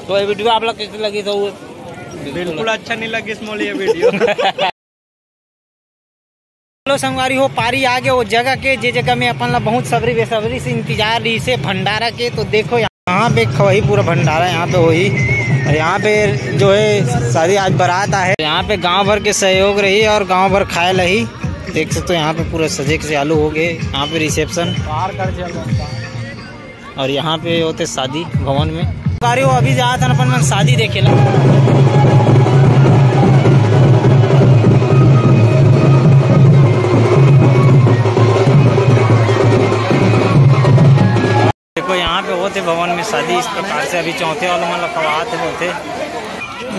तो ये वीडियो आप लोग कैसी लगी? तो बिल्कुल अच्छा नहीं लगी स्मॉल ये वीडियो। हेलो संगवारी हो, पारी आ गए वो जगह के जे जगह में अपन ला बहुत सबरी बेसब्री से इंतजार रही से भंडारा के। तो देखो यहाँ पे वही पूरा भंडारा यहाँ पे वही, यहाँ पे जो है शादी आज बारात है। यहाँ पे गांव भर के सहयोग रही और गांव भर खाए लही। देख सकते हो यहाँ पे पूरा सजे से आलू हो गए। यहाँ पे रिसेप्शन और यहाँ पे होते शादी भवन में। हो अभी जा था अपन मन शादी देखे ला। देखो यहाँ पे होते भवन में शादी इस प्रकार से। अभी चौथे वाला मतलब कवात होते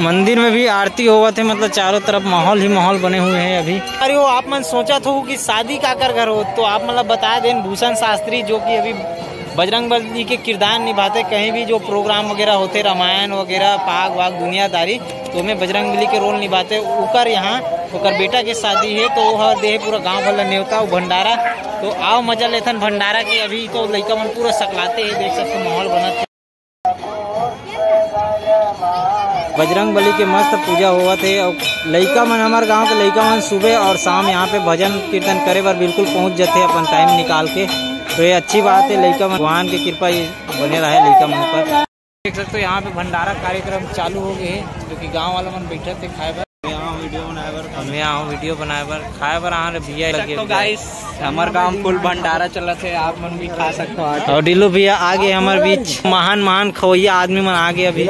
मंदिर में भी आरती हुआ थे। मतलब चारों तरफ माहौल ही माहौल बने हुए हैं अभी। अरे वो आप मन सोचा था कि शादी का कर घर हो, तो आप मतलब बता दें भूषण शास्त्री जो कि अभी बजरंगबली के किरदार निभाते। कहीं भी जो प्रोग्राम वगैरह होते रामायण वगैरह पाग वाग दुनियादारी, तो में बजरंगबली के रोल निभाते। उकर यहाँ उकर बेटा की शादी है तो वह दे पूरा गांव भला न्योता भंडारा। तो आओ मजा लेथन भंडारा की। अभी तो लड़का मन पूरा सकलाते है, देख सकते माहौल बना। बजरंगबली के मस्त पूजा हुआ थे और लड़का मन हमारे गांव के लड़का मन सुबह और शाम यहाँ पे भजन कीर्तन करे बर बिल्कुल पहुँच जाते अपन टाइम निकाल के। तो ये अच्छी बात है, लड़का मन भगवान की कृपा बने रहे लड़का मन पर। देख सकते हो यहाँ पे भंडारा कार्यक्रम चालू हो गए हैं, जो कि गांव वाला मन बैठे थे खाए बर। मैं यहाँ वीडियो बनाए बर खाए बर आ भैया लगे। तो गाइस हमारे गांव फुल भंडारा चला थे, आप मन भी खा सकते हो। और डिल्लू भैया आगे हमारे बीच महान महान खवैया आदमी मन आगे अभी।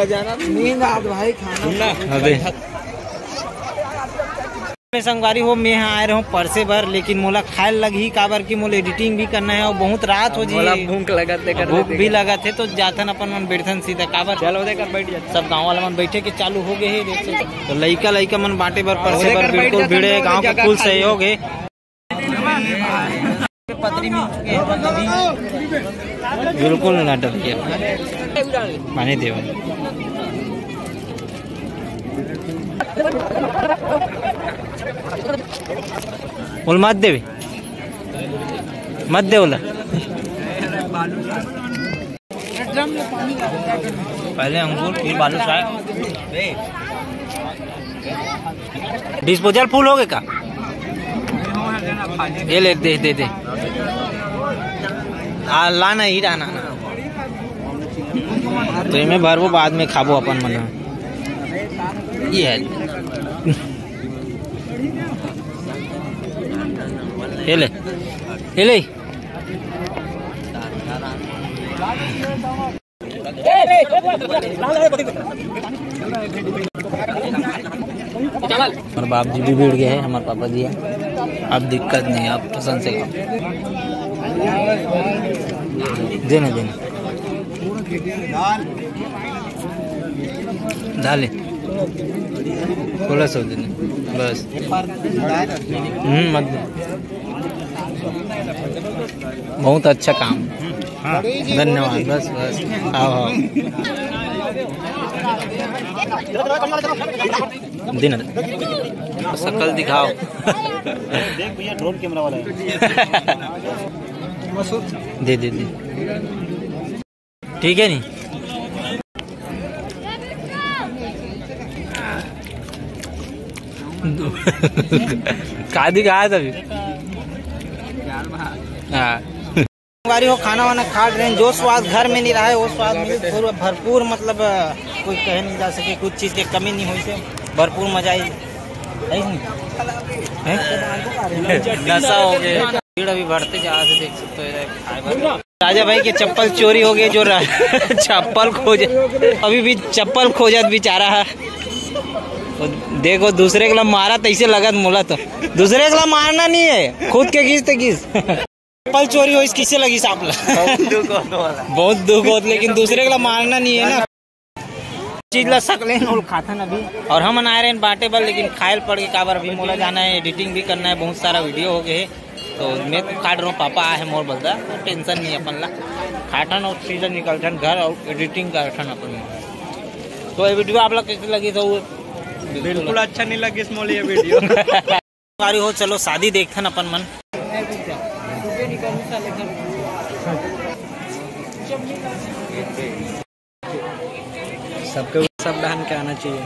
मैं संगवारी हो, मैं यहाँ आए रहा हूँ परसे भर, लेकिन मोला खाए लगी काबर की मोला एडिटिंग भी करना है और बहुत रात हो जी। भूख भी लगा थे तो जाथन अपन मन बैठन सीधा काबर। चलो देकर बैठ जाते। सब गाँव वाला मन बैठे के चालू हो गए है। तो लइका लइका मन बांटे बर परसे भर बिल्कुल भिड़े। गाँव का फुल सहयोग है। पतरी मिल चुके हैं बिल्कुल ना डर के पानी दे बोल मत दे बोला। पहले अंगूर फिर बालू चाय। डिस्पोजल फुल हो गए का? ये ले दे ला ना ही डाना ना। तो इनमें भरबो बाद में खाबो अपन मना। ये है ये ले हमारे बाप जी भी भीड़ गए हैं, हमारे पापा जी है। अब दिक्कत नहीं, आप पसंद से देना डाले थोड़ा सा देने बस। मत बहुत अच्छा काम। धन्यवाद। बस आओ दिन शकल दिखाओ। देख भैया ड्रोन कैमरा वाला है। दे ठीक है नी। का दिखाया अभी। हो खाना वाना खा रहे हैं। जो स्वाद घर में नहीं रहा है वो स्वाद में भरपूर। मतलब कोई कह नहीं जा सके, कुछ चीज की कमी नहीं हुई से भरपूर मजा आई। नशा हो गया, भीड़ अभी बढ़ते जा रहे, देख सकते हो। राजा भाई के चप्पल चोरी हो गए। जो चप्पल खोज अभी भी चप्पल खोजत बेचारा है। देखो दूसरे के मारा तो ऐसे लगा मोला। तो दूसरे के मारना नहीं है, खुद के किस चप्पल चोरी हो इस किससे लगी सांप बहुत दुख हो, लेकिन दूसरे के मारना नहीं है ना। चीज ला सकले खाता ना अभी। और हम आए रहे बांटे पर, लेकिन खायल पड़ के काबर अभी मोला जाना है, एडिटिंग भी करना है, बहुत सारा वीडियो हो गए। तो मैं तो काट रहा हूँ, पापा आए हैं मोर बोलता। टेंशन नहीं अपन ला, खाटन और सीजन निकलता घर और एडिटिंग करता अपन। तो ये वीडियो आप लोग कैसे लगी? तो बिल्कुल अच्छा नहीं लगी स्मॉल ये वीडियो। हो चलो शादी देखते अपन मन। सबको सब बहन के आना चाहिए।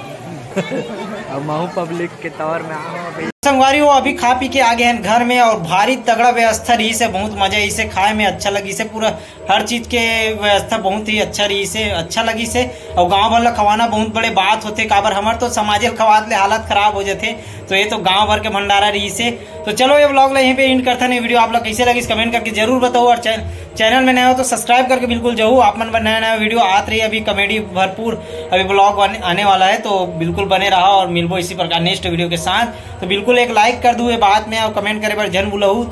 अब महू पब्लिक के तौर में आओ संगवारी वो अभी खा पी के आ गए हैं घर में और भारी तगड़ा व्यवस्था रही से बहुत मजा इसे खाए में अच्छा लगी से पूरा हर चीज के व्यवस्था बहुत ही अच्छा रही से अच्छा लगी से और गांव भर ला खवाना बहुत बड़े बात होते काबर हमारे तो समाज खवात ले हालत खराब हो जाते तो ये तो गांव भर के भंडारा रही से। तो चलो ये व्लॉग यहीं पे एंड करते हैं। वीडियो आप लोग कैसे लगी कमेंट करके जरूर बताओ और चैनल में नया हो तो सब्सक्राइब करके बिल्कुल जाओ। आप मन नया नया वीडियो आत रही अभी कॉमेडी भरपूर अभी ब्लॉग आने वाला है तो बिल्कुल बने रहा और मिलबो इसी प्रकार नेक्स्ट वीडियो के साथ। तो बिल्कुल एक लाइक कर दू बात में और कमेंट करे पर जन बुलाऊ।